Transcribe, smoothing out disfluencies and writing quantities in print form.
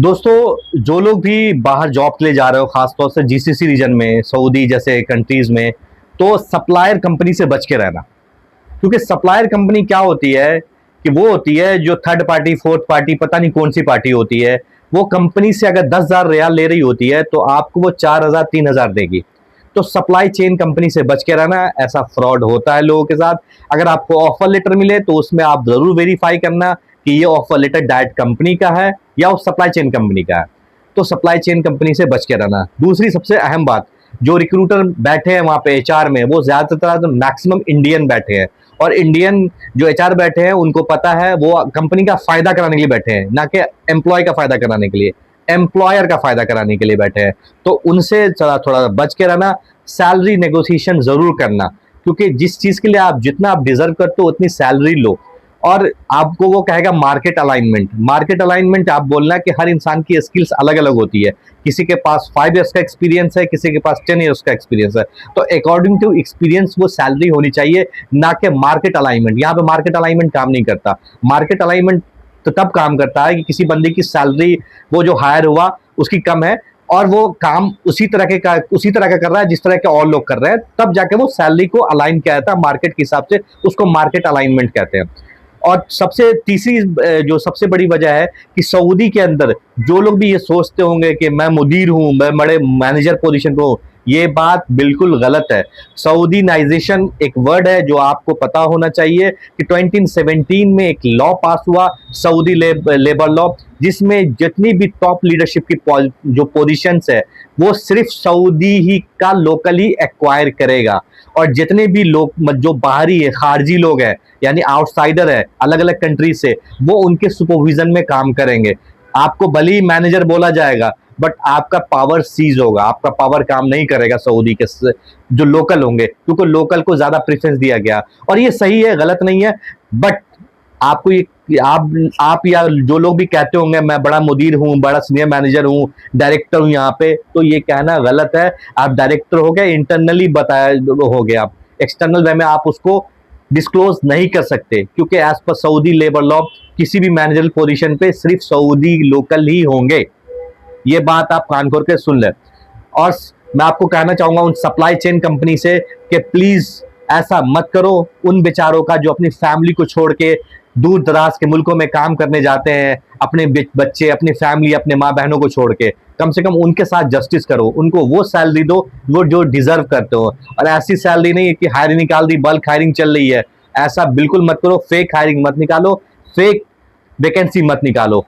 दोस्तों, जो लोग भी बाहर जॉब के लिए जा रहे हो, खासतौर से जीसीसी रीजन में, सऊदी जैसे कंट्रीज में, तो सप्लायर कंपनी से बच के रहना। क्योंकि सप्लायर कंपनी क्या होती है कि वो होती है जो थर्ड पार्टी, फोर्थ पार्टी, पता नहीं कौन सी पार्टी होती है। वो कंपनी से अगर 10,000 रियाल ले रही होती है तो आपको वो 4,000 3,000 देगी। तो सप्लाई चेन कंपनी से बच के रहना। ऐसा फ्रॉड होता है लोगों के साथ। अगर आपको ऑफर लेटर मिले तो उसमें आप जरूर वेरीफाई करना कि ये ऑफर लेटर डायरेक्ट कंपनी का है या उस सप्लाई चेन कंपनी का है। तो सप्लाई चेन कंपनी से बच के रहना। दूसरी सबसे अहम बात, जो रिक्रूटर बैठे हैं वहां पे एचआर में, वो ज्यादातर मैक्सिमम इंडियन बैठे हैं। और इंडियन जो एचआर बैठे हैं उनको पता है वो कंपनी का फायदा कराने के लिए बैठे हैं, ना कि एम्प्लॉय का फायदा कराने के लिए, एम्प्लॉयर का फायदा कराने के लिए बैठे हैं। तो उनसे थोड़ा थोड़ा बच के रहना। सैलरी नेगोशिएशन जरूर करना, क्योंकि जिस चीज के लिए आप जितना आप डिजर्व करते हो उतनी सैलरी लो। और आपको वो कहेगा मार्केट अलाइनमेंट। मार्केट अलाइनमेंट आप बोलना कि हर इंसान की स्किल्स अलग अलग होती है। किसी के पास 5 ईयर्स का एक्सपीरियंस है, किसी के पास 10 ईयर्स का एक्सपीरियंस है। तो अकॉर्डिंग टू एक्सपीरियंस वो सैलरी होनी चाहिए, ना कि मार्केट अलाइनमेंट। यहाँ पे मार्केट अलाइनमेंट काम नहीं करता। मार्केट अलाइनमेंट तो तब काम करता है कि किसी बंदे की सैलरी, वो जो हायर हुआ उसकी कम है और वो काम उसी तरह का कर रहा है जिस तरह के और लोग कर रहे हैं, तब जाके वो सैलरी को अलाइन किया जाता है मार्केट के हिसाब से। उसको मार्केट अलाइनमेंट कहते हैं। और सबसे तीसरी जो सबसे बड़ी वजह है कि सऊदी के अंदर जो लोग भी ये सोचते होंगे कि मैं मुदीर हूं, मैं बड़े मैनेजर पोजीशन पे हूं, ये बात बिल्कुल गलत है। सऊदीनाइजेशन एक वर्ड है जो आपको पता होना चाहिए कि 2017 में एक लॉ पास हुआ, सऊदी लेबर लॉ, जिसमें जितनी भी टॉप लीडरशिप की जो पोजीशंस है वो सिर्फ सऊदी ही का लोकली एक्वायर करेगा। और जितने भी लोग जो बाहरी है, खारजी लोग हैं, यानी आउटसाइडर है अलग अलग कंट्री से, वो उनके सुपरविजन में काम करेंगे। आपको भले ही मैनेजर बोला जाएगा, बट आपका पावर सीज होगा, आपका पावर काम नहीं करेगा सऊदी के जो लोकल होंगे, क्योंकि लोकल को ज्यादा प्रेफरेंस दिया गया। और ये सही है, गलत नहीं है। बट आपको ये आप या जो लोग भी कहते होंगे मैं बड़ा मुदीर हूं, बड़ा सीनियर मैनेजर हूं, डायरेक्टर हूं यहाँ पे, तो ये कहना गलत है। आप डायरेक्टर हो गए, इंटरनली बताया हो गया, आप एक्सटर्नल वे में आप उसको डिस्क्लोज नहीं कर सकते, क्योंकि as per Saudi labour law किसी भी मैनेजरल पोजीशन पे सिर्फ सऊदी लोकल ही होंगे। ये बात आप कान खोल के सुन लें। और मैं आपको कहना चाहूंगा उन सप्लाई चेन कंपनी से कि प्लीज ऐसा मत करो। उन बेचारों का जो अपनी फैमिली को छोड़ के दूर दराज के मुल्कों में काम करने जाते हैं, अपने बच्चे, अपनी फैमिली, अपने माँ बहनों को छोड़ के, कम से कम उनके साथ जस्टिस करो। उनको वो सैलरी दो वो जो डिजर्व करते हो। और ऐसी सैलरी नहीं कि हायरिंग निकाल दी, बल्क हायरिंग चल रही है, ऐसा बिल्कुल मत करो। फेक हायरिंग मत निकालो, फेक वैकेंसी मत निकालो।